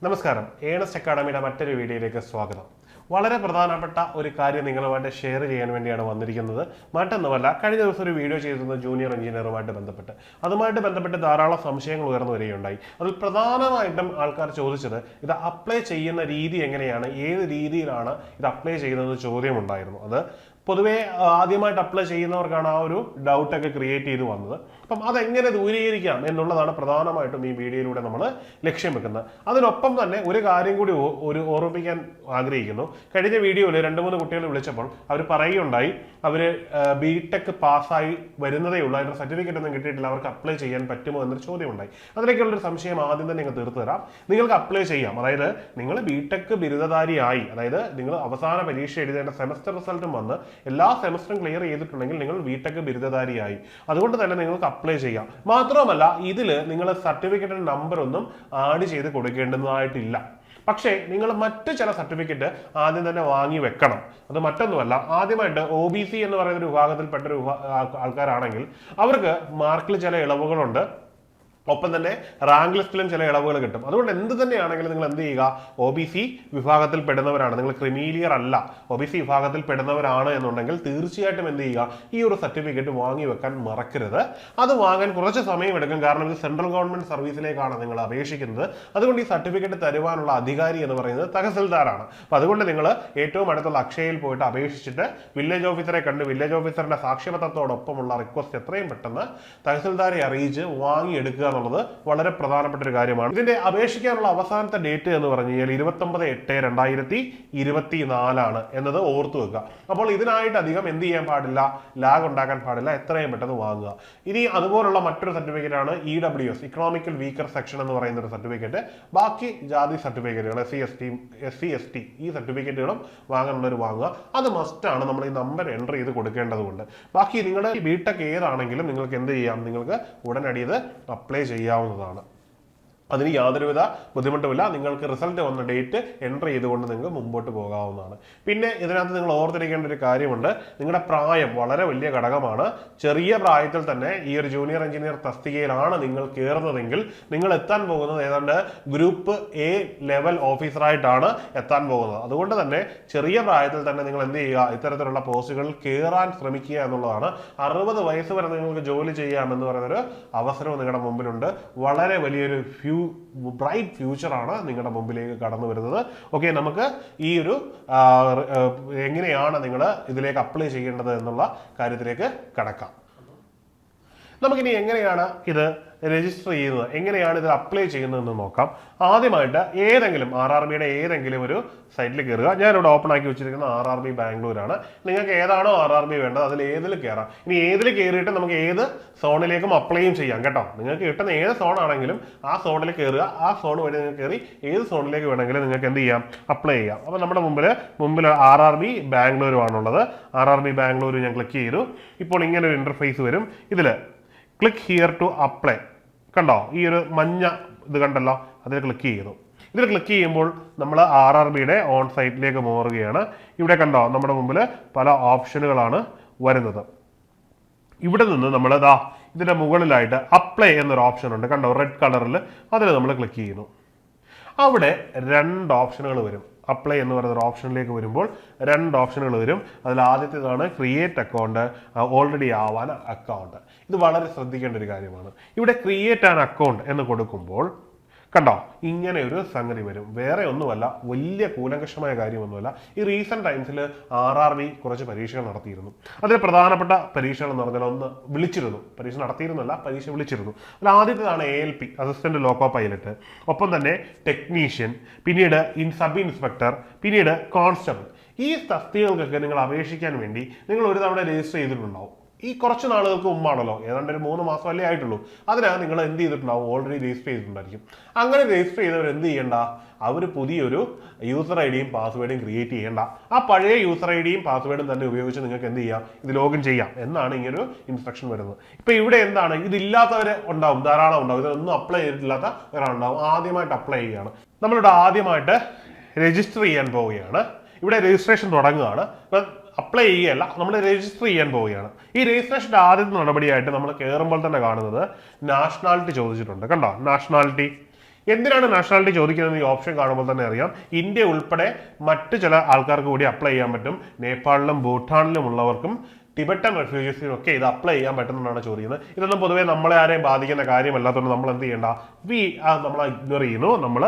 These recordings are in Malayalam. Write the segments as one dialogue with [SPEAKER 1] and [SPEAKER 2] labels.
[SPEAKER 1] നമസ്കാരം. ഏണസ്റ്റ് അക്കാഡമിയുടെ മറ്റൊരു വീഡിയോയിലേക്ക് സ്വാഗതം. വളരെ പ്രധാനപ്പെട്ട ഒരു കാര്യം നിങ്ങളുമായിട്ട് ഷെയർ ചെയ്യാൻ വേണ്ടിയാണ് വന്നിരിക്കുന്നത്. മറ്റൊന്നുമല്ല, കഴിഞ്ഞ ദിവസം ഒരു വീഡിയോ ചെയ്തിരുന്നത് ജൂനിയർ എഞ്ചിനീയറുമായിട്ട് ബന്ധപ്പെട്ട്. അതുമായിട്ട് ബന്ധപ്പെട്ട് ധാരാളം സംശയങ്ങൾ ഉയർന്നു വരികയുണ്ടായി. അതിൽ പ്രധാനമായിട്ടും ആൾക്കാർ ചോദിച്ചത് ഇത് അപ്ലൈ ചെയ്യുന്ന രീതി എങ്ങനെയാണ്, ഏത് രീതിയിലാണ് ഇത് അപ്ലൈ ചെയ്യുന്നത് ചോദ്യമുണ്ടായിരുന്നു. അത് പൊതുവേ ആദ്യമായിട്ട് അപ്ലൈ ചെയ്യുന്നവർക്കാണ് ആ ഒരു ഡൗട്ടൊക്കെ ക്രിയേറ്റ് ചെയ്ത് വന്നത്. അപ്പം അതെങ്ങനെ ദൂരീകരിക്കാം എന്നുള്ളതാണ് പ്രധാനമായിട്ടും ഈ വീഡിയോയിലൂടെ നമ്മൾ ലക്ഷ്യം വെക്കുന്നത്. അതിനൊപ്പം തന്നെ ഒരു കാര്യം കൂടി ഓർമ്മിപ്പിക്കാൻ ആഗ്രഹിക്കുന്നു. കഴിഞ്ഞ വീഡിയോയിൽ 2-3 കുട്ടികൾ വിളിച്ചപ്പോൾ അവർ പറയുകയുണ്ടായി, അവർ ബിടെക് പാസ്സായി വരുന്നതേ ഉള്ളൂ, അതിൻ്റെ സർട്ടിഫിക്കറ്റ് ഒന്നും കിട്ടിയിട്ടില്ല, അവർക്ക് അപ്ലൈ ചെയ്യാൻ പറ്റുമോ എന്നൊരു ചോദ്യം ഉണ്ടായി. അതിലേക്കുള്ളൊരു സംശയം ആദ്യം തന്നെ നിങ്ങൾ തീർത്തു തരാം. നിങ്ങൾക്ക് അപ്ലൈ ചെയ്യാം. അതായത് നിങ്ങൾ ബിടെക് ബിരുദധാരിയായി, അതായത് നിങ്ങൾ അവസാന പരീക്ഷ എഴുതേണ്ട സെമസ്റ്റർ റിസൾട്ടും വന്ന് എല്ലാ സെമസ്റ്ററും ക്ലിയർ ചെയ്തിട്ടുണ്ടെങ്കിൽ നിങ്ങൾ ബിടെക് ബിരുദധാരിയായി. അതുകൊണ്ട് തന്നെ നിങ്ങൾക്ക് അപ്ലൈ ചെയ്യാം. മാത്രമല്ല, ഇതിൽ നിങ്ങൾ സർട്ടിഫിക്കറ്റിന്റെ നമ്പർ ഒന്നും ആഡ് ചെയ്ത് കൊടുക്കേണ്ടതായിട്ടില്ല. പക്ഷേ നിങ്ങൾ മറ്റു ചില സർട്ടിഫിക്കറ്റ് ആദ്യം തന്നെ വാങ്ങി വെക്കണം. അത് മറ്റൊന്നുമല്ല, ആദ്യമായിട്ട് OBC എന്ന് പറയുന്ന ഒരു വിഭാഗത്തിൽപ്പെട്ട ഒരു ആൾക്കാരാണെങ്കിൽ അവർക്ക് മാർക്കിൽ ചില ഇളവുകളുണ്ട്. ഒപ്പം തന്നെ റാങ്ക് ലിസ്റ്റിലും ചില ഇളവുകൾ കിട്ടും. അതുകൊണ്ട് എന്ത് തന്നെയാണെങ്കിലും നിങ്ങൾ എന്ത് ചെയ്യുക, OBC വിഭാഗത്തിൽ പെടുന്നവരാണ്, നിങ്ങൾ ക്രിമീലിയർ അല്ല, OBC വിഭാഗത്തിൽ പെടുന്നവരാണ് എന്നുണ്ടെങ്കിൽ തീർച്ചയായിട്ടും എന്ത് ചെയ്യുക, ഈ ഒരു സർട്ടിഫിക്കറ്റ് വാങ്ങി വെക്കാൻ മറക്കരുത്. അത് വാങ്ങാൻ കുറച്ച് സമയം എടുക്കും. കാരണം ഇത് സെൻട്രൽ ഗവൺമെന്റ് സർവീസിലേക്കാണ് നിങ്ങൾ അപേക്ഷിക്കുന്നത്. അതുകൊണ്ട് ഈ സർട്ടിഫിക്കറ്റ് തരുവാനുള്ള അധികാരി എന്ന് പറയുന്നത് തഹസിൽദാറാണ്. അപ്പോൾ അതുകൊണ്ട് നിങ്ങൾ ഏറ്റവും അടുത്തുള്ള അക്ഷയയിൽ പോയിട്ട് അപേക്ഷിച്ചിട്ട് വില്ലേജ് ഓഫീസറെ കണ്ട് വില്ലേജ് ഓഫീസറിന്റെ സാക്ഷ്യപത്രത്തോടൊപ്പമുള്ള റിക്വസ്റ്റ് എത്രയും പെട്ടെന്ന് തഹസിൽദാരെ അറിയിച്ച് വാങ്ങിയെടുക്കുക എന്നുള്ളത് വളരെ പ്രധാനപ്പെട്ട ഒരു കാര്യമാണ്. ഇതിന്റെ അപേക്ഷിക്കാനുള്ള അവസാനത്തെ ഡേറ്റ് എന്ന് പറഞ്ഞു കഴിഞ്ഞാൽ 29/8/2024 എന്നത് ഓർത്തു വെക്കുക. അപ്പോൾ ഇതിനായിട്ട് അധികം എന്ത് ചെയ്യാൻ പാടില്ല, ലാഗ് ഉണ്ടാക്കാൻ പാടില്ല, എത്രയും പെട്ടെന്ന് വാങ്ങുക. ഇനി അതുപോലുള്ള മറ്റൊരു സർട്ടിഫിക്കറ്റ് ആണ് EWS, ഇക്കണോമിക്കൽ വീക്കർ സെക്ഷൻ എന്ന് പറയുന്ന ഒരു സർട്ടിഫിക്കറ്റ്. ബാക്കി ജാതി സർട്ടിഫിക്കറ്റുകൾ SC ST ഈ സർട്ടിഫിക്കറ്റുകളും വാങ്ങാനുള്ളവർ വാങ്ങുക. അത് മസ്റ്റാണ്. നമ്മൾ ഈ നമ്പർ എൻ്റർ ചെയ്ത് കൊടുക്കേണ്ടതുണ്ട്. ബാക്കി നിങ്ങളുടെ ബിടെക് ഏതാണെങ്കിലും നിങ്ങൾക്ക് എന്ത് ചെയ്യാം, നിങ്ങൾക്ക് ഉടനടി ഇത് അപ്ലൈ ചെയ്യാവുന്നതാണ്. അതിന് യാതൊരുവിധ ബുദ്ധിമുട്ടുമില്ല. നിങ്ങൾക്ക് റിസൾട്ട് വന്ന ഡേറ്റ് എൻ്റർ ചെയ്തുകൊണ്ട് നിങ്ങൾക്ക് മുമ്പോട്ട് പോകാവുന്നതാണ്. പിന്നെ ഇതിനകത്ത് നിങ്ങൾ ഓർത്തിരിക്കേണ്ട ഒരു കാര്യമുണ്ട്, നിങ്ങളുടെ പ്രായം വളരെ വലിയ ഘടകമാണ്. ചെറിയ പ്രായത്തിൽ തന്നെ ഈ ഒരു ജൂനിയർ എഞ്ചിനീയർ തസ്തികയിലാണ് നിങ്ങൾ കയറുന്നതെങ്കിൽ നിങ്ങൾ എത്താൻ പോകുന്നത് ഏതാണ്ട് ഗ്രൂപ്പ് A ലെവൽ ഓഫീസറായിട്ടാണ് എത്താൻ പോകുന്നത്. അതുകൊണ്ട് തന്നെ ചെറിയ പ്രായത്തിൽ തന്നെ നിങ്ങൾ എന്ത് ചെയ്യുക, ഇത്തരത്തിലുള്ള പോസ്റ്റുകളിൽ കയറാൻ ശ്രമിക്കുക എന്നുള്ളതാണ്. 60 വയസ്സ് വരെ നിങ്ങൾക്ക് ജോലി ചെയ്യാമെന്ന് പറയുന്നൊരു അവസരവും നിങ്ങളുടെ മുമ്പിലുണ്ട്. വളരെ വലിയൊരു ബ്രൈറ്റ് ഫ്യൂച്ചറാണ് നിങ്ങളുടെ മുമ്പിലേക്ക് കടന്നു വരുന്നത്. ഓക്കെ, നമുക്ക് ഈ ഒരു എങ്ങനെയാണ് നിങ്ങൾ ഇതിലേക്ക് അപ്ലൈ ചെയ്യേണ്ടത് എന്നുള്ള കാര്യത്തിലേക്ക് കടക്കാം. നമുക്കിനി എങ്ങനെയാണ് ഇത് രജിസ്റ്റർ ചെയ്യുന്നത്, എങ്ങനെയാണ് ഇത് അപ്ലൈ ചെയ്യുന്നതെന്ന് നോക്കാം. ആദ്യമായിട്ട് ഏതെങ്കിലും RRBയുടെ ഏതെങ്കിലും ഒരു സൈറ്റിൽ കയറുക. ഞാനിവിടെ ഓപ്പൺ ആക്കി വെച്ചിരിക്കുന്ന RRB ബാംഗ്ലൂരാണ്. നിങ്ങൾക്ക് ഏതാണോ RRB വേണ്ടത് അതിൽ ഏതിൽ കയറാം. ഇനി ഏതിൽ കയറിയിട്ട് നമുക്ക് ഏത് സോണിലേക്കും അപ്ലൈയും ചെയ്യാം കേട്ടോ. നിങ്ങൾക്ക് കിട്ടുന്ന ഏത് സോണാണെങ്കിലും ആ സോണിൽ കയറുക. ആ സോൺ വഴി നിങ്ങൾക്ക് കയറി ഏത് സോണിലേക്ക് വേണമെങ്കിലും നിങ്ങൾക്ക് എന്ത് ചെയ്യാം, അപ്ലൈ ചെയ്യാം. അപ്പോൾ നമ്മുടെ മുമ്പിൽ RRB ബാംഗ്ലൂരുമാണുള്ളത്. RRB ബാംഗ്ലൂർ ഞാൻ ക്ലിക്ക് ചെയ്തു. ഇപ്പോൾ ഇങ്ങനെ ഒരു ഇന്റർഫേസ് വരും. ഇതിൽ ക്ലിക്ക് ഹിയർ ടു അപ്ലൈ കണ്ടോ, ഈ ഒരു മഞ്ഞ ഇത് കണ്ടല്ലോ, അതിൽ ക്ലിക്ക് ചെയ്തു. ഇതിൽ ക്ലിക്ക് ചെയ്യുമ്പോൾ നമ്മൾ RRBയുടെ ഓൺ സൈറ്റിലേക്ക് മാറുകയാണ്. ഇവിടെ കണ്ടോ, നമ്മുടെ മുമ്പിൽ പല ഓപ്ഷനുകളാണ് വരുന്നത്. ഇവിടെ നിന്ന് നമ്മൾ ഇതിൻ്റെ മുകളിലായിട്ട് അപ്ലൈ എന്നൊരു ഓപ്ഷൻ ഉണ്ട് കണ്ടോ, റെഡ് കളറിൽ. അതിൽ നമ്മൾ ക്ലിക്ക് ചെയ്യുന്നു. അവിടെ 2 ഓപ്ഷനുകൾ വരും. അപ്ലൈ എന്ന് പറയുന്ന ഒരു ഓപ്ഷനിലേക്ക് വരുമ്പോൾ 2 ഓപ്ഷനുകൾ വരും. അതിൽ ആദ്യത്തേതാണ് ക്രിയേറ്റ് അക്കൗണ്ട്, ഓൾറെഡി ആവാൻ അക്കൗണ്ട്. ഇത് വളരെ ശ്രദ്ധിക്കേണ്ട ഒരു കാര്യമാണ്. ഇവിടെ ക്രിയേറ്റ് ആൻ അക്കൗണ്ട് എന്ന് കൊടുക്കുമ്പോൾ കണ്ടോ, ഇങ്ങനെ ഒരു സംഗതി വരും. വേറെ ഒന്നുമല്ല, വലിയ കൂലങ്കഷമായ കാര്യമൊന്നുമല്ല. ഈ റീസെന്റ് ടൈംസിൽ RRB കുറച്ച് പരീക്ഷകൾ നടത്തിയിരുന്നു. അതിൽ പ്രധാനപ്പെട്ട പരീക്ഷകൾ എന്ന് പറഞ്ഞാൽ ഒന്ന് വിളിച്ചിരുന്നു, പരീക്ഷ നടത്തിയിരുന്നല്ല, പരീക്ഷ വിളിച്ചിരുന്നു. അതിൽ ആദ്യത്തേതാണ് ALP, അസിസ്റ്റന്റ് ലോക്കോ പൈലറ്റ്. ഒപ്പം തന്നെ ടെക്നീഷ്യൻ, പിന്നീട് സബ് ഇൻസ്പെക്ടർ, പിന്നീട് കോൺസ്റ്റബിൾ. ഈ തസ്തികകൾക്കൊക്കെ നിങ്ങൾ അപേക്ഷിക്കാൻ വേണ്ടി നിങ്ങൾ ഒരു തവണ രജിസ്റ്റർ ചെയ്തിട്ടുണ്ടാവും. ഈ കുറച്ച് നാളുകൾക്ക് മുമ്പാണല്ലോ, ഏതാണ്ട് ഒരു 3 മാസം അല്ലേ ആയിട്ടുള്ളൂ. അതിനാണ് നിങ്ങൾ എന്ത് ചെയ്തിട്ടുണ്ടാവും, ഓൾറെഡി രജിസ്റ്റർ ചെയ്തിട്ടുണ്ടായിരിക്കും. അങ്ങനെ രജിസ്റ്റർ ചെയ്തവർ എന്ത് ചെയ്യേണ്ട, അവർ പുതിയൊരു യൂസർ ID-യും പാസ്വേഡും ക്രിയേറ്റ് ചെയ്യേണ്ട. ആ പഴയ യൂസർ ID-യും പാസ്വേഡും തന്നെ ഉപയോഗിച്ച് നിങ്ങൾക്ക് എന്ത് ചെയ്യാം, ഇത് ലോഗിൻ ചെയ്യാം എന്നാണ് ഇങ്ങനൊരു ഇൻസ്ട്രക്ഷൻ വരുന്നത്. ഇപ്പൊ ഇവിടെ എന്താണ്, ഇതില്ലാത്തവർ ഉണ്ടാവും, ധാരാളം ഉണ്ടാവും. ഇതൊന്നും അപ്ലൈ ചെയ്തിട്ടില്ലാത്ത ഒരാളുണ്ടാവും. ആദ്യമായിട്ട് അപ്ലൈ ചെയ്യുകയാണ്. നമ്മളിവിടെ ആദ്യമായിട്ട് രജിസ്റ്റർ ചെയ്യാൻ പോവുകയാണ്. ഇവിടെ രജിസ്ട്രേഷൻ തുടങ്ങുകയാണ്. അപ്ലൈ ചെയ്യുകയല്ല, നമ്മൾ രജിസ്റ്റർ ചെയ്യാൻ പോവുകയാണ്. ഈ രജിസ്ട്രേഷൻ്റെ ആദ്യത്തെ നടപടിയായിട്ട് നമ്മൾ കയറുമ്പോൾ തന്നെ കാണുന്നത് നാഷണാലിറ്റി ചോദിച്ചിട്ടുണ്ട് കണ്ടോ. നാഷണാലിറ്റി എന്തിനാണ് നാഷണാലിറ്റി ചോദിക്കുന്നത് ഈ ഓപ്ഷൻ കാണുമ്പോൾ തന്നെ അറിയാം. ഇന്ത്യ ഉൾപ്പെടെ മറ്റ് ചില ആൾക്കാർക്ക് കൂടി അപ്ലൈ ചെയ്യാൻ പറ്റും. നേപ്പാളിലും ഭൂട്ടാനിലും ഉള്ളവർക്കും ടിബറ്റൻ റെഫ്യൂജീസിനും ഒക്കെ ഇത് അപ്ലൈ ചെയ്യാൻ പറ്റുന്നതാണ് ചോദിക്കുന്നത്. ഇതൊന്നും പൊതുവേ നമ്മളെ ആരെയും ബാധിക്കുന്ന കാര്യമല്ലാത്തതുകൊണ്ട് നമ്മൾ എന്ത് ചെയ്യേണ്ട, നമ്മൾ ഇഗ്നോർ ചെയ്യുന്നു. നമ്മൾ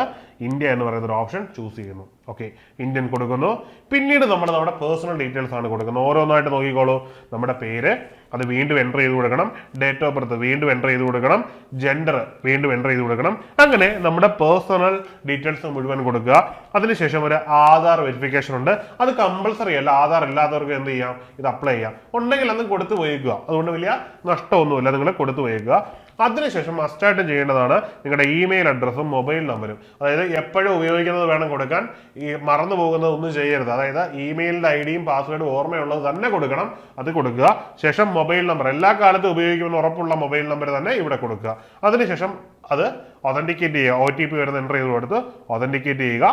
[SPEAKER 1] ഇന്ത്യ എന്ന് പറയുന്ന ഒരു ഓപ്ഷൻ ചൂസ് ചെയ്യുന്നു. ഓക്കെ, ഇന്ത്യൻ കൊടുക്കുന്നു. പിന്നീട് നമ്മുടെ പേഴ്സണൽ ഡീറ്റെയിൽസ് ആണ് കൊടുക്കുന്നത്. ഓരോന്നായിട്ട് നോക്കിക്കോളൂ. നമ്മുടെ പേര് അത് വീണ്ടും എൻ്റർ ചെയ്ത് കൊടുക്കണം. ഡേറ്റ് ഓഫ് ബർത്ത് വീണ്ടും എൻ്റർ ചെയ്ത് കൊടുക്കണം. ജെൻഡർ വീണ്ടും എൻ്റർ ചെയ്ത് കൊടുക്കണം. അങ്ങനെ നമ്മുടെ പേഴ്സണൽ ഡീറ്റെയിൽസ് മുഴുവൻ കൊടുക്കുക. അതിനുശേഷം ഒരു ആധാർ വെരിഫിക്കേഷൻ ഉണ്ട്. അത് കമ്പൾസറി അല്ല. ആധാർ ഇല്ലാത്തവർക്ക് എന്ത് ചെയ്യാം, ഇത് അപ്ലൈ ചെയ്യാം. ഉണ്ടെങ്കിൽ അന്ന് കൊടുത്തു പോയിക്കുക. അതുകൊണ്ട് വലിയ നഷ്ടമൊന്നുമില്ല, നിങ്ങൾ കൊടുത്തു പോയിക്കുക. അതിനുശേഷം മസ്റ്റായിട്ടും ചെയ്യേണ്ടതാണ് നിങ്ങളുടെ ഇമെയിൽ അഡ്രസ്സും മൊബൈൽ നമ്പരും. അതായത് എപ്പോഴും ഉപയോഗിക്കുന്നത് വേണം കൊടുക്കാൻ. ഈ മറന്നു പോകുന്നത് ഒന്നും ചെയ്യരുത്. അതായത് ഇമെയിലിന്റെ ഐഡിയും പാസ്വേഡും ഓർമ്മയുള്ളത് തന്നെ കൊടുക്കണം. അത് കൊടുക്കുക. ശേഷം മൊബൈൽ നമ്പർ എല്ലാ കാലത്തും ഉപയോഗിക്കുമെന്ന് ഉറപ്പുള്ള മൊബൈൽ നമ്പർ തന്നെ ഇവിടെ കൊടുക്കുക. അതിനുശേഷം അത് ഒതന്റിക്കേറ്റ് ചെയ്യുക. OTP വരുന്ന എൻ്റർ ചെയ്ത് കൊടുത്ത് ഒതന്റിക്കേറ്റ് ചെയ്യുക.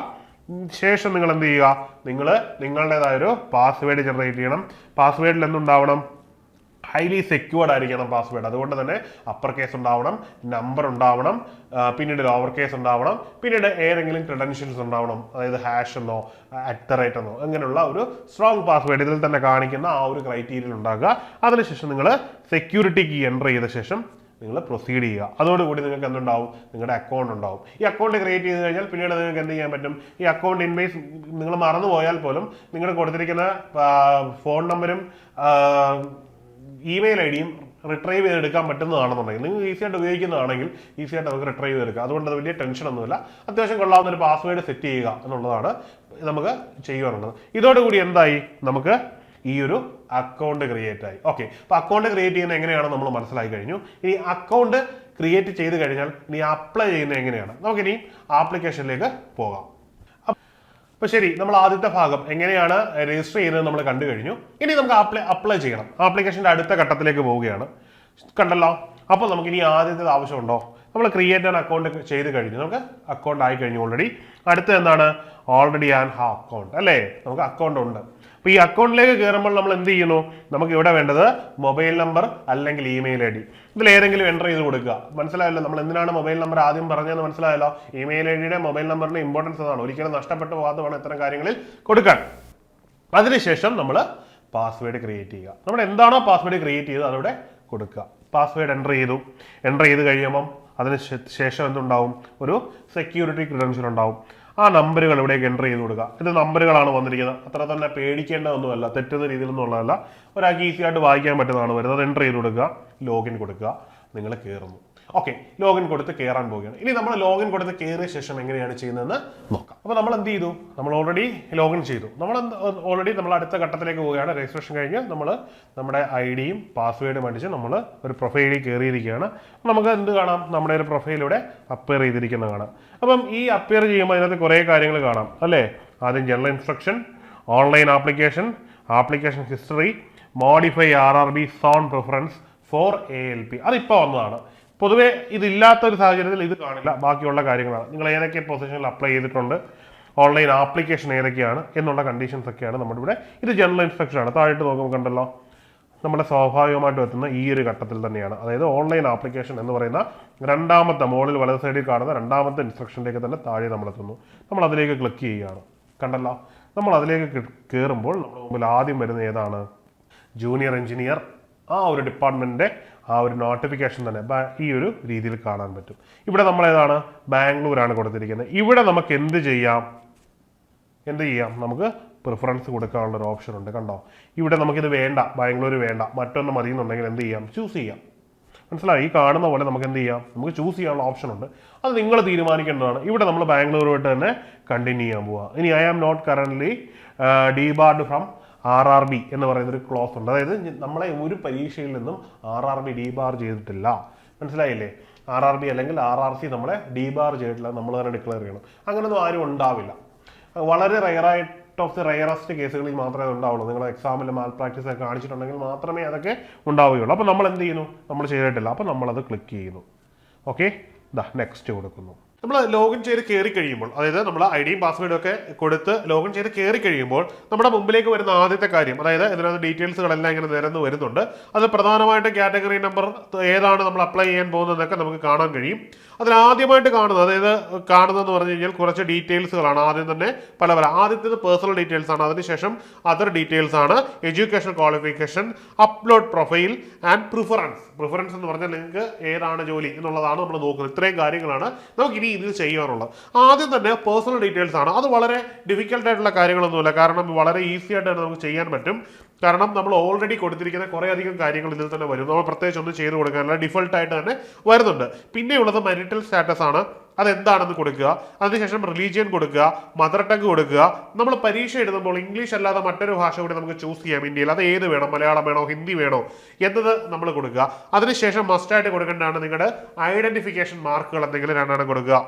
[SPEAKER 1] ശേഷം നിങ്ങൾ എന്ത് ചെയ്യുക, നിങ്ങളുടേതായൊരു പാസ്വേഡ് ജനറേറ്റ് ചെയ്യണം. പാസ്വേഡിൽ എന്തുണ്ടാവണം, ഹൈലി സെക്യൂർഡ് ആയിരിക്കണം പാസ്വേഡ്. അതുകൊണ്ട് തന്നെ അപ്പർ കേസ് ഉണ്ടാവണം, നമ്പർ ഉണ്ടാവണം, പിന്നീട് ലോവർ കേസ് ഉണ്ടാവണം, പിന്നീട് ഏതെങ്കിലും ക്രെഡൻഷ്യൽസ് ഉണ്ടാവണം. അതായത് # എന്നോ @ എന്നോ അങ്ങനെയുള്ള ഒരു സ്ട്രോങ് പാസ്വേഡ് ഇതിൽ തന്നെ കാണിക്കുന്ന ആ ഒരു ക്രൈറ്റീരിയയിൽ ഉണ്ടാക്കുക. അതിനുശേഷം നിങ്ങൾ സെക്യൂരിറ്റി കീ എൻ്റർ ചെയ്ത ശേഷം നിങ്ങൾ പ്രൊസീഡ് ചെയ്യുക. അതോടുകൂടി നിങ്ങൾക്ക് എന്തുണ്ടാവും, നിങ്ങളുടെ അക്കൗണ്ട് ഉണ്ടാവും. ഈ അക്കൗണ്ട് ക്രിയേറ്റ് ചെയ്ത് കഴിഞ്ഞാൽ പിന്നീട് നിങ്ങൾക്ക് എന്ത് ചെയ്യാൻ പറ്റും, ഈ അക്കൗണ്ട് ഇൻവേസ് നിങ്ങൾ മറന്നു പോയാൽ പോലും നിങ്ങൾ കൊടുത്തിരിക്കുന്ന ഫോൺ നമ്പരും ഇമെയിൽ ഐഡിയും റിട്രൈവ് ചെയ്തെടുക്കാൻ പറ്റുന്നതാണെന്നുണ്ടെങ്കിൽ, നിങ്ങൾ ഈസി ആയിട്ട് ഉപയോഗിക്കുന്നതാണെങ്കിൽ ഈസി ആയിട്ട് നമുക്ക് റിട്രൈവ് ചെയ്തെടുക്കാം. അതുകൊണ്ട് അത് വലിയ ടെൻഷനൊന്നുമില്ല. അത്യാവശ്യം കൊള്ളാവുന്ന ഒരു പാസ്വേഡ് സെറ്റ് ചെയ്യുക എന്നുള്ളതാണ് നമുക്ക് ചെയ്യുവാനുള്ളത്. ഇതോടുകൂടി എന്തായി, നമുക്ക് ഈ ഒരു അക്കൗണ്ട് ക്രിയേറ്റ് ആയി. ഓക്കെ, അപ്പോൾ അക്കൗണ്ട് ക്രിയേറ്റ് ചെയ്യുന്നത് എങ്ങനെയാണ് നമ്മൾ മനസ്സിലാക്കി കഴിഞ്ഞു. ഇനി അക്കൗണ്ട് ക്രിയേറ്റ് ചെയ്ത് കഴിഞ്ഞാൽ ഇനി അപ്ലൈ ചെയ്യുന്നത് എങ്ങനെയാണ്, നമുക്കിനി ആപ്ലിക്കേഷനിലേക്ക് പോകാം. അപ്പോൾ ശരി, നമ്മൾ ആദ്യത്തെ ഭാഗം എങ്ങനെയാണ് രജിസ്റ്റർ ചെയ്യുന്നത് നമ്മൾ കണ്ടു കഴിഞ്ഞു. ഇനി നമുക്ക് അപ്ലൈ ചെയ്യണം. ആപ്ലിക്കേഷൻ്റെ അടുത്ത ഘട്ടത്തിലേക്ക് പോവുകയാണ്. കണ്ടല്ലോ. അപ്പോൾ നമുക്ക് ഇനി ആദ്യത്തേത് ആവശ്യമുണ്ടോ, നമ്മൾ ക്രിയേറ്റ് ആൻ അക്കൗണ്ട് ചെയ്ത് കഴിഞ്ഞു, നമുക്ക് അക്കൗണ്ട് ആയി കഴിഞ്ഞു ഓൾറെഡി. അടുത്ത എന്താണ്, ഓൾറെഡി ആൻ ഹാവ് അക്കൗണ്ട് അല്ലേ, നമുക്ക് അക്കൗണ്ട് ഉണ്ട്. അപ്പോൾ ഈ അക്കൗണ്ടിലേക്ക് കയറുമ്പോൾ നമ്മൾ എന്ത് ചെയ്യുന്നു, നമുക്ക് ഇവിടെ വേണ്ടത് മൊബൈൽ നമ്പർ അല്ലെങ്കിൽ ഇമെയിൽ ഐ ഡി, ഇതിൽ ഏതെങ്കിലും എൻ്റർ ചെയ്ത് കൊടുക്കുക. മനസ്സിലായല്ലോ നമ്മൾ എന്തിനാണ് മൊബൈൽ നമ്പർ ആദ്യം പറഞ്ഞതെന്ന് മനസ്സിലായല്ലോ. ഇമെയിൽ ഐ ഡിയുടെ മൊബൈൽ നമ്പറിന്റെ ഇമ്പോർട്ടൻസ് അതാണ്. ഒരിക്കലും നഷ്ടപ്പെട്ടു പോകാതെ വേണം ഇത്തരം കാര്യങ്ങളിൽ കൊടുക്കാൻ. അതിനുശേഷം നമ്മൾ പാസ്വേഡ് ക്രിയേറ്റ് ചെയ്യുക. നമ്മൾ എന്താണോ പാസ്വേഡ് ക്രിയേറ്റ് ചെയ്തത് അതവിടെ കൊടുക്കുക. പാസ്വേഡ് എൻ്റർ ചെയ്ത് കഴിയുമ്പം അതിന് ശേഷം എന്തുണ്ടാവും, ഒരു സെക്യൂരിറ്റി ക്രെഡൻഷ്യൽ ഉണ്ടാവും. ആ നമ്പറുകൾ ഇവിടേക്ക് എൻ്റർ ചെയ്ത് കൊടുക്കുക. ഇത് നമ്പറുകളാണ് വന്നിരിക്കുന്നത്. അത്ര തന്നെ പേടിക്കേണ്ടതൊന്നുമല്ല, തെറ്റുന്ന രീതിയിലൊന്നും ഉള്ളതല്ല. ഒരാൾക്ക് ഈസി ആയിട്ട് വായിക്കാൻ പറ്റുന്നതാണ് വരുന്നത്. എൻ്റർ ചെയ്ത് കൊടുക്കുക, ലോഗിൻ കൊടുക്കുക, നിങ്ങൾ കയറുന്നു. ഓക്കെ, ലോഗിൻ കൊടുത്ത് കയറാൻ പോവുകയാണ്. ഇനി നമ്മൾ ലോഗിൻ കൊടുത്ത് കയറിയ ശേഷം എങ്ങനെയാണ് ചെയ്യുന്നതെന്ന് നോക്കാം. അപ്പോൾ നമ്മൾ എന്ത് ചെയ്തു, നമ്മൾ ഓൾറെഡി ലോഗിൻ ചെയ്തു. നമ്മൾ അടുത്ത ഘട്ടത്തിലേക്ക് പോവുകയാണ്. രജിസ്ട്രേഷൻ കഴിഞ്ഞ് നമ്മൾ നമ്മുടെ ഐഡിയും പാസ്വേഡും അടിച്ച് നമ്മൾ ഒരു പ്രൊഫൈലിൽ കയറിയിരിക്കുകയാണ്. നമുക്ക് എന്ത് കാണാം, നമ്മുടെ ഒരു പ്രൊഫൈലിലൂടെ അപ്പിയർ ചെയ്തിരിക്കുന്നത് കാണാം. അപ്പം ഈ അപ്പിയർ ചെയ്യുമ്പോൾ അതിനകത്ത് കുറേ കാര്യങ്ങൾ കാണാം അല്ലേ. ആദ്യം general instruction, online application history, modify RRB zone preference for ALP. അതിപ്പോൾ വന്നതാണ്. പൊതുവേ ഇതില്ലാത്ത ഒരു സാഹചര്യത്തിൽ ഇത് കാണില്ല. ബാക്കിയുള്ള കാര്യങ്ങളാണ്, നിങ്ങൾ ഏതൊക്കെ പൊസിഷനിൽ അപ്ലൈ ചെയ്തിട്ടുണ്ട്, ഓൺലൈൻ ആപ്ലിക്കേഷൻ ഏതൊക്കെയാണ് എന്നുള്ള കണ്ടീഷൻസ് ഒക്കെയാണ് നമ്മുടെ ഇവിടെ. ഇത് ജനറൽ ഇൻസ്ട്രക്ഷൻ ആണ്. താഴോട്ട് നോക്കുമ്പോൾ കണ്ടല്ലോ, നമ്മുടെ സ്വാഭാവികമായിട്ടും എത്തുന്ന ഈ ഒരു ഘട്ടത്തിൽ തന്നെയാണ്. അതായത് ഓൺലൈൻ ആപ്ലിക്കേഷൻ എന്ന് പറയുന്ന രണ്ടാമത്തെ മുകളിൽ വലത് സൈഡിൽ കാണുന്ന രണ്ടാമത്തെ ഇൻസ്ട്രക്ഷനിലേക്ക് തന്നെ താഴെ നമ്മൾ എത്തുന്നു. നമ്മൾ അതിലേക്ക് ക്ലിക്ക് ചെയ്യുകയാണ്. കണ്ടല്ലോ, നമ്മൾ അതിലേക്ക് കയറുമ്പോൾ നമ്മുടെ മുമ്പിൽ ആദ്യം വരുന്ന ഏതാണ്, ജൂനിയർ എഞ്ചിനീയർ, ആ ഒരു ഡിപ്പാർട്ട്മെൻറ്റിൻ്റെ ആ ഒരു നോട്ടിഫിക്കേഷൻ തന്നെ ഈ ഒരു രീതിയിൽ കാണാൻ പറ്റും. ഇവിടെ നമ്മൾ ഏതാണ്, ബാംഗ്ലൂരാണ് കൊടുത്തിരിക്കുന്നത്. ഇവിടെ നമുക്ക് എന്ത് ചെയ്യാം, നമുക്ക് പ്രിഫറൻസ് കൊടുക്കാനുള്ള ഒരു ഓപ്ഷൻ ഉണ്ട്. കണ്ടോ, ഇവിടെ നമുക്കിത് വേണ്ട, ബാംഗ്ലൂർ വേണ്ട, മറ്റൊന്ന് മതി എന്നുണ്ടെങ്കിൽ എന്ത് ചെയ്യാം, ചൂസ് ചെയ്യാം. മനസ്സിലായി, ഈ കാണുന്ന പോലെ നമുക്ക് എന്ത് ചെയ്യാം, നമുക്ക് ചൂസ് ചെയ്യാനുള്ള ഓപ്ഷൻ ഉണ്ട്. അത് നിങ്ങൾ തീരുമാനിക്കേണ്ടതാണ്. ഇവിടെ നമ്മൾ ബാംഗ്ലൂരുമായിട്ട് തന്നെ കണ്ടിന്യൂ ചെയ്യാൻ പോവുക. ഇനി I am not currently debarred from RRB എന്ന് പറയുന്നൊരു ക്ലോസ് ഉണ്ട്. അതായത് നമ്മളെ ഒരു പരീക്ഷയിൽ നിന്നും RRB ഡീബാർ ചെയ്തിട്ടില്ല. മനസ്സിലായില്ലേ, RRB അല്ലെങ്കിൽ RRC നമ്മളെ ഡീബാർ ചെയ്തിട്ടില്ല, നമ്മൾ തന്നെ ഡിക്ലെയർ ചെയ്യണം. അങ്ങനെയൊന്നും ആരും ഉണ്ടാവില്ല. വളരെ റയറസ്റ്റ് കേസുകളിൽ മാത്രമേ അത് ഉണ്ടാവുള്ളൂ. നിങ്ങൾ എക്സാമിൽ മാൽ പ്രാക്ടീസ് ഒക്കെ കാണിച്ചിട്ടുണ്ടെങ്കിൽ മാത്രമേ അതൊക്കെ ഉണ്ടാവുകയുള്ളൂ. അപ്പോൾ നമ്മൾ എന്ത് ചെയ്യുന്നു, നമ്മൾ ചെയ്തിട്ടില്ല, അപ്പോൾ നമ്മളത് ക്ലിക്ക് ചെയ്യുന്നു. ഓക്കെ, നെക്സ്റ്റ് കൊടുക്കുന്നു. നമ്മൾ ലോഗിൻ ചെയ്ത് കയറി കഴിയുമ്പോൾ, അതായത് നമ്മൾ ഐഡിയും പാസ്വേഡും ഒക്കെ കൊടുത്ത് ലോഗിൻ ചെയ്ത് കയറി കഴിയുമ്പോൾ നമ്മുടെ മുമ്പിലേക്ക് വരുന്ന ആദ്യത്തെ കാര്യം, അതായത് ഇതിനകത്ത് ഡീറ്റെയിൽസുകളെല്ലാം ഇങ്ങനെ നിരന്ന് വരുന്നുണ്ട്. അത് പ്രധാനമായിട്ടും കാറ്റഗറി നമ്പർ ഏതാണ് നമ്മൾ അപ്ലൈ ചെയ്യാൻ പോകുന്നതെന്നൊക്കെ നമുക്ക് കാണാൻ കഴിയും. അതിലാദ്യമായിട്ട് കാണുന്നതെന്ന് പറഞ്ഞു കഴിഞ്ഞാൽ കുറച്ച് ഡീറ്റെയിൽസുകളാണ്. ആദ്യം തന്നെ പല ആദ്യത്തേത് പേഴ്സണൽ ഡീറ്റെയിൽസ് ആണ്, അതിനുശേഷം അതർ ഡീറ്റെയിൽസ് ആണ്, education qualification, upload profile and preference എന്ന് പറഞ്ഞാൽ നിങ്ങൾക്ക് ഏതാണ് ജോലി എന്നുള്ളതാണ് നമ്മൾ നോക്കുന്നത്. ഇത്രയും കാര്യങ്ങളാണ് നമുക്ക് ഇനി ഇതിൽ ചെയ്യാനുള്ളത്. ആദ്യം തന്നെ പേഴ്സണൽ ഡീറ്റെയിൽസ് ആണ്. അത് വളരെ ഡിഫിക്കൽട്ട് ആയിട്ടുള്ള കാര്യങ്ങളൊന്നുമില്ല, കാരണം വളരെ ഈസി ആയിട്ട് നമുക്ക് ചെയ്യാൻ പറ്റും. കാരണം നമ്മൾ ഓൾറെഡി കൊടുത്തിരിക്കുന്ന കുറേ അധികം കാര്യങ്ങൾ ഇതിൽ തന്നെ വരും. നമ്മൾ പ്രത്യേകിച്ച് ഒന്നും ചെയ്ത് കൊടുക്കാനില്ല, ഡിഫോൾട്ടായിട്ട് തന്നെ വരുന്നുണ്ട്. പിന്നെയുള്ളത് marital സ്റ്റാറ്റസ് ആണ്. അതെന്താണെന്ന് കൊടുക്കുക. അതിനുശേഷം റിലീജിയൻ കൊടുക്കുക, മദർ ടങ് കൊടുക്കുക. നമ്മൾ പരീക്ഷ എഴുതുമ്പോൾ ഇംഗ്ലീഷ് അല്ലാതെ മറ്റൊരു ഭാഷ കൂടി നമുക്ക് ചൂസ് ചെയ്യാം ഇന്ത്യയിൽ. അത് ഏത് വേണം, മലയാളം വേണോ ഹിന്ദി വേണോ എന്നത് നമ്മൾ കൊടുക്കുക. അതിനുശേഷം മസ്റ്റായിട്ട് കൊടുക്കേണ്ടതാണ് നിങ്ങളുടെ ഐഡന്റിഫിക്കേഷൻ മാർക്കുകൾ എന്തെങ്കിലും രണ്ടെണ്ണം കൊടുക്കുക.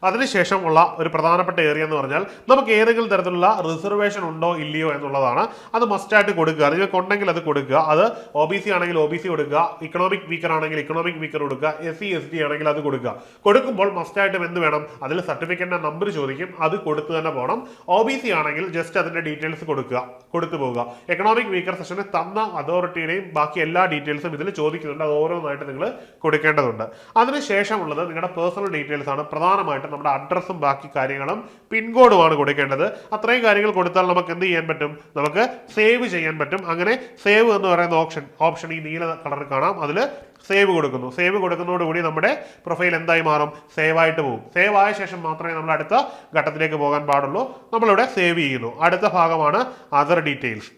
[SPEAKER 1] അതിനുശേഷം ഉള്ള ഒരു പ്രധാനപ്പെട്ട ഏരിയ എന്ന് പറഞ്ഞാൽ നമുക്ക് ഏതെങ്കിലും തരത്തിലുള്ള റിസർവേഷൻ ഉണ്ടോ ഇല്ലയോ എന്നുള്ളതാണ്. അത് മസ്റ്റായിട്ട് കൊടുക്കുക. നിങ്ങൾക്ക് ഉണ്ടെങ്കിൽ അത് കൊടുക്കുക. അത് OBC ആണെങ്കിൽ OBC കൊടുക്കുക, ഇക്കണോമിക് വീക്കർ ആണെങ്കിൽ ഇക്കണോമിക് വീക്കർ കൊടുക്കുക, SC ST ആണെങ്കിൽ അത് കൊടുക്കുക. കൊടുക്കുമ്പോൾ മസ്റ്റായിട്ടും എന്ത് വേണം, അതിൽ സർട്ടിഫിക്കറ്റിന്റെ നമ്പർ ചോദിക്കും, അത് കൊടുത്തു തന്നെ പോകണം. OBC ആണെങ്കിൽ ജസ്റ്റ് അതിന്റെ ഡീറ്റെയിൽസ് കൊടുത്തു പോവുക. എക്കണോമിക് വീക്കർ സെഷന് തന്ന അതോറിറ്റിയുടെയും ബാക്കി എല്ലാ ഡീറ്റെയിൽസും ഇതിൽ ചോദിക്കുന്നുണ്ട്. അത് ഓരോന്നായിട്ട് നിങ്ങൾ കൊടുക്കേണ്ടതുണ്ട്. അതിനുശേഷമുള്ളത് നിങ്ങളുടെ പേഴ്സണൽ ഡീറ്റെയിൽസ് ആണ്. പ്രധാനമായിട്ടും നമ്മുടെ അഡ്രസ്സും ബാക്കി കാര്യങ്ങളും പിൻകോഡുമാണ് കൊടുക്കേണ്ടത്. അത്രയും കാര്യങ്ങൾ കൊടുത്താൽ നമുക്ക് എന്ത് ചെയ്യാൻ പറ്റും, നമുക്ക് സേവ് ചെയ്യാൻ പറ്റും. അങ്ങനെ സേവ് എന്ന് പറയുന്ന ഓപ്ഷൻ ഈ നീല കളറിൽ കാണാം. അതിൽ സേവ് കൊടുക്കുന്നു. സേവ് കൊടുക്കുന്നതോടുകൂടി നമ്മുടെ പ്രൊഫൈൽ എന്തായി മാറും, സേവ് ആയിട്ട് പോകും. സേവ് ആയ ശേഷം മാത്രമേ നമ്മൾ അടുത്ത ഘട്ടത്തിലേക്ക് പോകാൻ പാടുള്ളൂ. നമ്മളിവിടെ സേവ് ചെയ്യുന്നു. അടുത്ത ഭാഗമാണ് അതർ ഡീറ്റെയിൽസ്.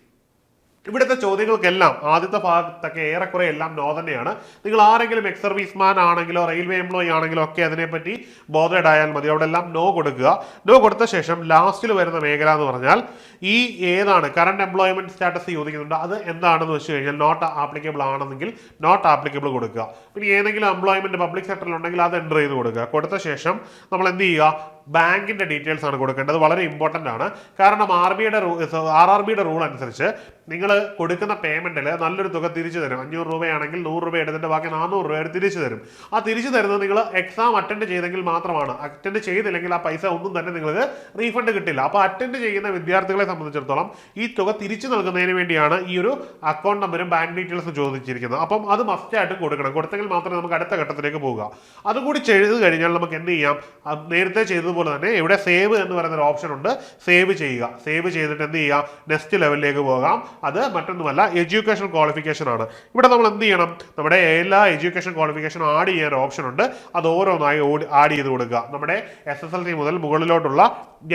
[SPEAKER 1] ഇവിടുത്തെ ചോദ്യങ്ങൾക്കെല്ലാം ആദ്യത്തെ ഭാഗത്തൊക്കെ ഏറെക്കുറെ എല്ലാം നോ തന്നെയാണ്. നിങ്ങൾ ആരെങ്കിലും എക്സ് സർവീസ്മാൻ ആണെങ്കിലോ റെയിൽവേ എംപ്ലോയി ആണെങ്കിലോ ഒക്കെ അതിനെപ്പറ്റി ബോധേഡ് ആയാൽ മതി. അവിടെ എല്ലാം നോ കൊടുക്കുക. നോ കൊടുത്ത ശേഷം ലാസ്റ്റിൽ വരുന്ന മേഖല എന്ന് പറഞ്ഞാൽ ഈ ഏതാണ് കറണ്ട് എംപ്ലോയ്മെന്റ് സ്റ്റാറ്റസ് ചോദിക്കുന്നുണ്ട്. അത് എന്താണെന്ന് വെച്ച് കഴിഞ്ഞാൽ നോട്ട് ആപ്ലിക്കബിൾ ആണെന്നെങ്കിൽ നോട്ട് ആപ്ലിക്കബിൾ കൊടുക്കുക. പിന്നെ ഏതെങ്കിലും എംപ്ലോയ്മെന്റ് പബ്ലിക് സെക്ടറിൽ ഉണ്ടെങ്കിൽ അത് എൻ്റർ ചെയ്ത് കൊടുക്കുക. കൊടുത്ത ശേഷം നമ്മൾ എന്ത് ചെയ്യുക, ബാങ്കിന്റെ ഡീറ്റെയിൽസ് ആണ് കൊടുക്കേണ്ടത്. വളരെ ഇമ്പോർട്ടൻ്റ് ആണ്. കാരണം RRBയുടെ റൂൾ അനുസരിച്ച് നിങ്ങൾ കൊടുക്കുന്ന പേയ്മെന്റിൽ നല്ലൊരു തുക തിരിച്ചു തരും. 500 രൂപയാണെങ്കിൽ 100 രൂപ എടുത്തിട്ട് ബാക്കി 400 രൂപ തിരിച്ചു തരും. ആ തിരിച്ചു തരുന്നത് നിങ്ങൾ എക്സാം അറ്റൻഡ് ചെയ്തെങ്കിൽ മാത്രമാണ്. അറ്റൻഡ് ചെയ്തില്ലെങ്കിൽ ആ പൈസ ഒന്നും തന്നെ നിങ്ങൾക്ക് റീഫണ്ട് കിട്ടില്ല. അപ്പോൾ അറ്റൻഡ് ചെയ്യുന്ന വിദ്യാർത്ഥികളെ സംബന്ധിച്ചിടത്തോളം ഈ തുക തിരിച്ചു നൽകുന്നതിന് വേണ്ടിയാണ് ഈ ഒരു അക്കൗണ്ട് നമ്പറും ബാങ്ക് ഡീറ്റെയിൽസും ചോദിച്ചിരിക്കുന്നത്. അപ്പം അത് മസ്റ്റായിട്ട് കൊടുക്കണം. കൊടുത്തെങ്കിൽ മാത്രമേ നമുക്ക് അടുത്ത ഘട്ടത്തിലേക്ക് പോവുക. അതുകൂടി ചെയ്ത് കഴിഞ്ഞാൽ നമുക്ക് എന്ത് ചെയ്യാം, നേരത്തെ ചെയ്തതുപോലെ തന്നെ ഇവിടെ സേവ് എന്ന് പറയുന്ന ഒരു ഓപ്ഷൻ ഉണ്ട്. സേവ് ചെയ്യുക. സേവ് ചെയ്തിട്ട് എന്ത് ചെയ്യുക, നെക്സ്റ്റ് ലെവലിലേക്ക് പോകാം. അത് മറ്റൊന്നുമല്ല, എഡ്യൂക്കേഷൻ ക്വാളിഫിക്കേഷൻ ആണ്. ഇവിടെ നമ്മൾ എന്ത് ചെയ്യണം, നമ്മുടെ എല്ലാ എഡ്യൂക്കേഷൻ ക്വാളിഫിക്കേഷൻ ആഡ് ചെയ്യാൻ ഒരു ഓപ്ഷൻ ഉണ്ട്. അത് ഓരോന്നായി ആഡ് ചെയ്ത് കൊടുക്കുക. നമ്മുടെ SSLC മുതൽ മുകളിലോട്ടുള്ള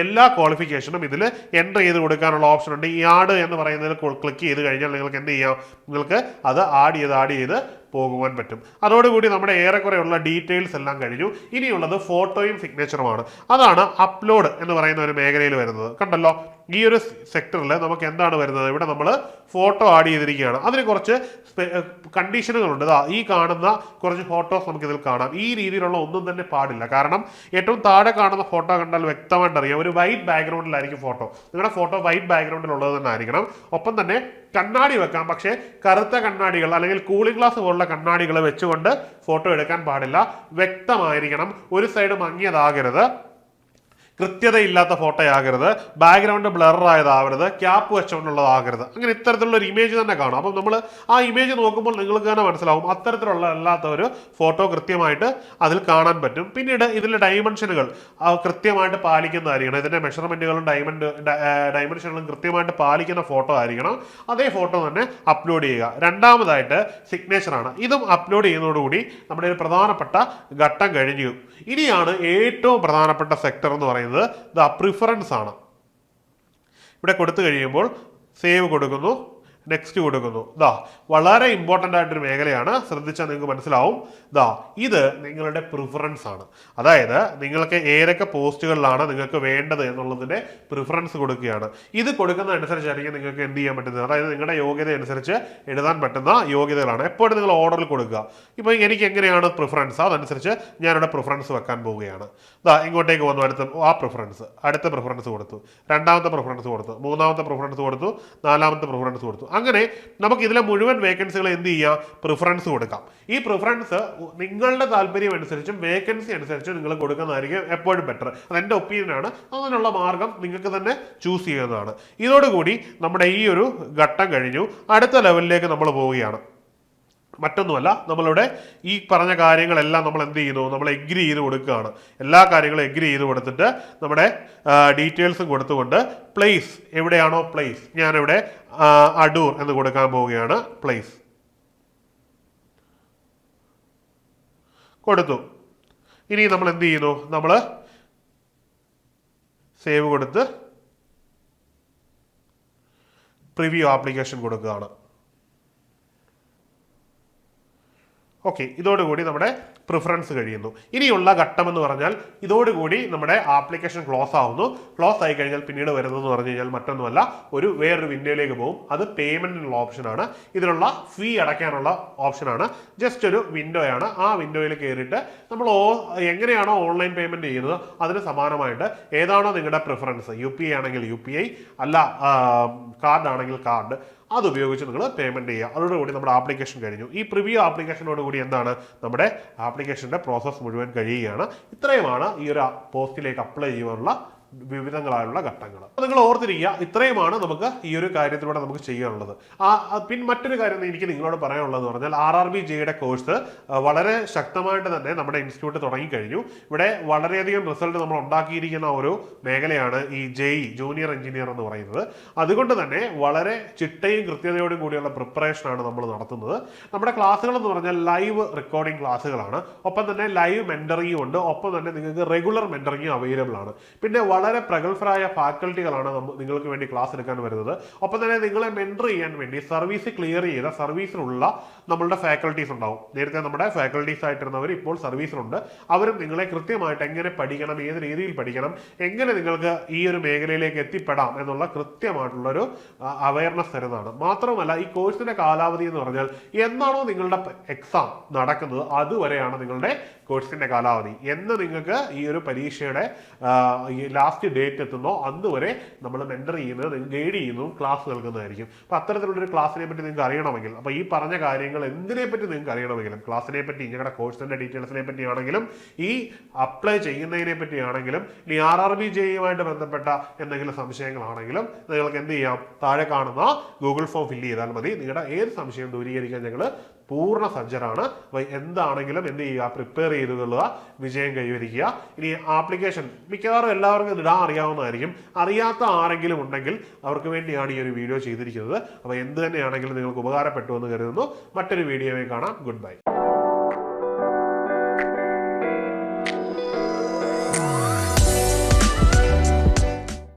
[SPEAKER 1] എല്ലാ ക്വാളിഫിക്കേഷനും ഇതിൽ എൻ്റർ ചെയ്ത് കൊടുക്കാനുള്ള ഓപ്ഷൻ ഉണ്ട്. ഈ ആഡ് എന്ന് പറയുന്നതിൽ ക്ലിക്ക് ചെയ്ത് കഴിഞ്ഞാൽ നിങ്ങൾക്ക് എന്ത് ചെയ്യാം, നിങ്ങൾക്ക് അത് ആഡ് ചെയ്ത് പോകുവാൻ പറ്റും. അതോടുകൂടി നമ്മുടെ ഏറെക്കുറെയുള്ള ഡീറ്റെയിൽസ് എല്ലാം കഴിഞ്ഞു. ഇനിയുള്ളത് ഫോട്ടോയും സിഗ്നേച്ചറുമാണ്. അതാണ് അപ്ലോഡ് എന്ന് പറയുന്ന ഒരു മേഖലയിൽ വരുന്നത്. കണ്ടല്ലോ, ഈ ഒരു സെക്ടറിൽ നമുക്ക് എന്താണ് വരുന്നത്, ഇവിടെ നമ്മൾ ഫോട്ടോ ആഡ് ചെയ്തിരിക്കുകയാണ്. അതിന് കുറച്ച് കണ്ടീഷനുകളുണ്ട്. ഈ കാണുന്ന കുറച്ച് ഫോട്ടോസ് നമുക്കിതിൽ കാണാം. ഈ രീതിയിലുള്ള ഒന്നും തന്നെ പാടില്ല. കാരണം ഏറ്റവും താഴെ കാണുന്ന ഫോട്ടോ കണ്ടാൽ വ്യക്തമായിട്ട് അറിയാം, ഒരു വൈറ്റ് ബാക്ക്ഗ്രൗണ്ടിലായിരിക്കും ഫോട്ടോ. നിങ്ങളുടെ ഫോട്ടോ വൈറ്റ് ബാക്ക്ഗ്രൗണ്ടിലുള്ളത് തന്നെ ആയിരിക്കണം. ഒപ്പം തന്നെ കണ്ണാടി വെക്കാം, പക്ഷേ കറുത്ത കണ്ണാടികൾ അല്ലെങ്കിൽ കൂളിംഗ് ഗ്ലാസ് പോലുള്ള കണ്ണാടികൾ വെച്ചുകൊണ്ട് ഫോട്ടോ എടുക്കാൻ പാടില്ല. വ്യക്തമായിരിക്കണം. ഒരു സൈഡ് മങ്ങിയതാകരുത്, കൃത്യതയില്ലാത്ത ഫോട്ടോ ആകരുത്, ബാക്ക്ഗ്രൗണ്ട് ബ്ലറായതാവരുത്, ക്യാപ്പ് വെച്ചുകൊണ്ടുള്ളതാകരുത്. അങ്ങനെ ഇത്തരത്തിലുള്ള ഒരു ഇമേജ് തന്നെ കാണും. അപ്പം നമ്മൾ ആ ഇമേജ് നോക്കുമ്പോൾ നിങ്ങൾക്ക് തന്നെ മനസ്സിലാവും അത്തരത്തിലുള്ള അല്ലാത്ത ഒരു ഫോട്ടോ കൃത്യമായിട്ട് അതിൽ കാണാൻ പറ്റും. പിന്നീട് ഇതിലെ ഡൈമെൻഷനുകൾ കൃത്യമായിട്ട് പാലിക്കുന്നതായിരിക്കണം. ഇതിൻ്റെ മെഷർമെൻറ്റുകളും ഡൈമെൻഷനുകളും കൃത്യമായിട്ട് പാലിക്കുന്ന ഫോട്ടോ ആയിരിക്കണം. അതേ ഫോട്ടോ തന്നെ അപ്ലോഡ് ചെയ്യുക. രണ്ടാമതായിട്ട് സിഗ്നേച്ചറാണ്. ഇതും അപ്ലോഡ് ചെയ്യുന്നതോടുകൂടി നമ്മുടെ ഒരു പ്രധാനപ്പെട്ട ഘട്ടം കഴിഞ്ഞു. ഇനിയാണ് ഏറ്റവും പ്രധാനപ്പെട്ട സെക്ടർ എന്ന് പറയുന്നത് പ്രിഫറൻസ് ആണ്. ഇവിടെ കൊടുത്തു കഴിയുമ്പോൾ സേവ് കൊടുക്കുന്നു, നെക്സ്റ്റ് കൊടുക്കുന്നു. വളരെ ഇമ്പോർട്ടൻ്റ് ആയിട്ടൊരു മേഖലയാണ്. ശ്രദ്ധിച്ചാൽ നിങ്ങൾക്ക് മനസ്സിലാവും. ഇത് നിങ്ങളുടെ പ്രിഫറൻസ് ആണ്. അതായത് നിങ്ങൾക്ക് ഏതൊക്കെ പോസ്റ്റുകളിലാണ് നിങ്ങൾക്ക് വേണ്ടത് എന്നുള്ളതിൻ്റെ പ്രിഫറൻസ് കൊടുക്കുകയാണ്. ഇത് കൊടുക്കുന്നതനുസരിച്ചായിരിക്കും നിങ്ങൾക്ക് എന്ത് ചെയ്യാൻ പറ്റുന്നത്, അതായത് നിങ്ങളുടെ യോഗ്യത അനുസരിച്ച് എഴുതാൻ പറ്റുന്ന യോഗ്യതകളാണ്. എപ്പോഴും നിങ്ങൾ ഓർഡറിൽ കൊടുക്കുക. ഇപ്പോൾ എനിക്ക് എങ്ങനെയാണ് പ്രിഫറൻസ്, അതനുസരിച്ച് ഞാനിവിടെ പ്രിഫറൻസ് വെക്കാൻ പോവുകയാണ്. ഇങ്ങോട്ടേക്ക് വന്നു, അടുത്ത പ്രിഫറൻസ് കൊടുത്തു, രണ്ടാമത്തെ പ്രിഫറൻസ് കൊടുത്തു, മൂന്നാമത്തെ പ്രിഫറൻസ് കൊടുത്തു, നാലാമത്തെ പ്രിഫറൻസ് കൊടുത്തു. അങ്ങനെ നമുക്ക് ഇതിലെ മുഴുവൻ വേക്കൻസികൾ എന്ത് ചെയ്യാം, പ്രിഫറൻസ് കൊടുക്കാം. ഈ പ്രിഫറൻസ് നിങ്ങളുടെ താല്പര്യം അനുസരിച്ചും വേക്കൻസി അനുസരിച്ചും നിങ്ങൾ കൊടുക്കുന്നതായിരിക്കും എപ്പോഴും ബെറ്റർ. അത് എൻ്റെ ഒപ്പീനിയനാണ്. അതിനുള്ള മാർഗം നിങ്ങൾക്ക് തന്നെ ചൂസ് ചെയ്യുന്നതാണ്. ഇതോടുകൂടി നമ്മുടെ ഈ ഒരു ഘട്ടം കഴിഞ്ഞു. അടുത്ത ലെവലിലേക്ക് നമ്മൾ പോവുകയാണ്. മറ്റൊന്നുമല്ല, നമ്മളിവിടെ ഈ പറഞ്ഞ കാര്യങ്ങളെല്ലാം നമ്മൾ എന്ത് ചെയ്യുന്നു, നമ്മൾ എഗ്രി ചെയ്ത് കൊടുക്കുകയാണ്. എല്ലാ കാര്യങ്ങളും എഗ്രി ചെയ്ത് കൊടുത്തിട്ട് നമ്മുടെ ഡീറ്റെയിൽസും കൊടുത്തുകൊണ്ട് പ്ലേസ് എവിടെയാണോ പ്ലേസ്, ഞാനിവിടെ അടൂർ എന്ന് കൊടുക്കാൻ പോവുകയാണ്. പ്ലേസ് കൊടുത്തു. ഇനി നമ്മൾ എന്ത് ചെയ്യുന്നു, നമ്മൾ സേവ് കൊടുത്ത് പ്രിവ്യൂ ആപ്ലിക്കേഷൻ കൊടുക്കുകയാണ്. ഓക്കെ, ഇതോടുകൂടി നമ്മുടെ പ്രിഫറൻസ് കഴിയുന്നു. ഇനിയുള്ള ഘട്ടം എന്ന് പറഞ്ഞാൽ ഇതോടുകൂടി നമ്മുടെ ആപ്ലിക്കേഷൻ ക്ലോസ് ആവുന്നു. ക്ലോസ് ആയി കഴിഞ്ഞാൽ പിന്നീട് വരുന്നതെന്ന് പറഞ്ഞു കഴിഞ്ഞാൽ മറ്റൊന്നുമല്ല, വേറൊരു വിൻഡോയിലേക്ക് പോകും. അത് പേയ്മെന്റിനുള്ള ഓപ്ഷനാണ്. ഇതിനുള്ള ഫീ അടയ്ക്കാനുള്ള ഓപ്ഷനാണ്. ജസ്റ്റ് ഒരു വിൻഡോയാണ്. ആ വിൻഡോയിൽ കയറിയിട്ട് നമ്മൾ എങ്ങനെയാണോ ഓൺലൈൻ പേയ്മെന്റ് ചെയ്യുന്നത് അതിന് സമാനമായിട്ട് ഏതാണോ നിങ്ങളുടെ പ്രിഫറൻസ്, UPI ആണെങ്കിൽ UPI, അല്ല കാർഡ് ആണെങ്കിൽ കാർഡ്, അത് ഉപയോഗിച്ച് നിങ്ങൾ പേയ്മെന്റ് ചെയ്യുക. അതോടുകൂടി നമ്മുടെ ആപ്ലിക്കേഷൻ കഴിഞ്ഞു. ഈ പ്രിവ്യൂ ആപ്ലിക്കേഷനോടുകൂടി എന്താണ്, നമ്മുടെ ആപ്ലിക്കേഷന്റെ പ്രോസസ്സ് മുഴുവൻ കഴിയുകയാണ്. ഇത്രയുമാണ് ഈ ഒരു പോസ്റ്റിലേക്ക് അപ്ലൈ ചെയ്യാനുള്ള വിവിധങ്ങളായുള്ള ഘട്ടങ്ങൾ. നിങ്ങൾ ഓർത്തിരിക്കുക, ഇത്രയുമാണ് നമുക്ക് ഈ ഒരു കാര്യത്തിലൂടെ നമുക്ക് ചെയ്യാനുള്ളത്. പിന്നെ മറ്റൊരു കാര്യം എനിക്ക് നിങ്ങളോട് പറയാനുള്ളതെന്ന് പറഞ്ഞാൽ RRBJയുടെ കോഴ്സ് വളരെ ശക്തമായിട്ട് തന്നെ നമ്മുടെ ഇൻസ്റ്റിറ്റ്യൂട്ട് തുടങ്ങിക്കഴിഞ്ഞു. ഇവിടെ വളരെയധികം റിസൾട്ട് നമ്മൾ ഉണ്ടാക്കിയിരിക്കുന്ന ഒരു മേഖലയാണ് ഈ JEE ജൂനിയർ എഞ്ചിനീയർ എന്ന് പറയുന്നത്. അതുകൊണ്ട് തന്നെ വളരെ ചിട്ടയും കൃത്യതയോടും കൂടിയുള്ള പ്രിപ്പറേഷനാണ് നമ്മൾ നടത്തുന്നത്. നമ്മുടെ ക്ലാസ്സുകൾ എന്ന് പറഞ്ഞാൽ ലൈവ് റെക്കോർഡിംഗ് ക്ലാസ്സുകളാണ്. ഒപ്പം തന്നെ ലൈവ് മെന്ററിംഗും ഉണ്ട്. ഒപ്പം തന്നെ നിങ്ങൾക്ക് റെഗുലർ മെന്ററിംഗും അവൈലബിൾ ആണ്. പിന്നെ വളരെ പ്രഗത്ഭരായ ഫാക്കൽറ്റികളാണ് നിങ്ങൾക്ക് വേണ്ടി ക്ലാസ് എടുക്കാൻ വരുന്നത്. ഒപ്പം തന്നെ നിങ്ങളെ മെന്റർ ചെയ്യാൻ വേണ്ടി സർവീസ് ക്ലിയർ ചെയ്ത സർവീസിലുള്ള നമ്മളുടെ ഫാക്കൽറ്റീസ് ഉണ്ടാവും. നേരത്തെ നമ്മുടെ ഫാക്കൽറ്റീസ് ആയിട്ടിരുന്നവർ ഇപ്പോൾ സർവീസിലുണ്ട്. അവരും നിങ്ങളെ കൃത്യമായിട്ട് എങ്ങനെ പഠിക്കണം, ഏത് രീതിയിൽ പഠിക്കണം, എങ്ങനെ നിങ്ങൾക്ക് ഈ ഒരു മേഖലയിലേക്ക് എത്തിപ്പെടാം എന്നുള്ള കൃത്യമായിട്ടുള്ളൊരു അവയർനെസ് തരുന്നതാണ്. മാത്രമല്ല ഈ കോഴ്സിന്റെ കാലാവധി എന്ന് പറഞ്ഞാൽ എന്നാണോ നിങ്ങളുടെ എക്സാം നടക്കുന്നത് അതുവരെയാണ് നിങ്ങളുടെ കോഴ്സിന്റെ കാലാവധി. എന്ന് നിങ്ങൾക്ക് ഈ ഒരു പരീക്ഷയുടെ ലാസ്റ്റ് ഡേറ്റ് എത്തുന്നോ അതുവരെ നമ്മൾ മെന്റർ ചെയ്യുന്നത്, ഗൈഡ് ചെയ്യുന്നതും ക്ലാസ് നൽകുന്നതായിരിക്കും. അപ്പോൾ അത്തരത്തിലുള്ളൊരു ക്ലാസ്സിനെ പറ്റി നിങ്ങൾക്ക് അറിയണമെങ്കിൽ, അപ്പോൾ ഈ പറഞ്ഞ കാര്യങ്ങൾ എന്തിനെ പറ്റി നിങ്ങൾക്ക് അറിയണമെങ്കിലും, ക്ലാസ്സിനെ പറ്റി, ഞങ്ങളുടെ കോഴ്സിന്റെ ഡീറ്റെയിൽസിനെ പറ്റിയാണെങ്കിലും, ഈ അപ്ലൈ ചെയ്യുന്നതിനെ പറ്റിയാണെങ്കിലും, ഇനി RRBJയുമായിട്ട് ബന്ധപ്പെട്ട എന്തെങ്കിലും സംശയങ്ങളാണെങ്കിലും നിങ്ങൾക്ക് എന്ത് ചെയ്യാം, താഴെ കാണുന്ന ഗൂഗിൾ ഫോം ഫില്ല് ചെയ്താൽ മതി. നിങ്ങളുടെ ഏത് സംശയം ദൂരീകരിക്കാൻ ഞങ്ങൾ പൂർണ്ണ സജ്ജരാണ്. എന്താണെങ്കിലും എന്ത് ചെയ്യുക, പ്രിപ്പയർ ചെയ്ത് കൊള്ളുക, വിജയം കൈവരിക്കുക. ഇനി ആപ്ലിക്കേഷൻ മിക്കവാറും എല്ലാവർക്കും ഇടാൻ അറിയാവുന്നതായിരിക്കും. അറിയാത്ത ആരെങ്കിലും ഉണ്ടെങ്കിൽ അവർക്ക് വേണ്ടിയാണ് ഈ ഒരു വീഡിയോ ചെയ്തിരിക്കുന്നത്. അപ്പോൾ എന്ത് തന്നെയാണെങ്കിലും നിങ്ങൾക്ക് ഉപകാരപ്പെട്ടു എന്ന് കരുതുന്നു. മറ്റൊരു വീഡിയോയിൽ കാണാം. Good bye.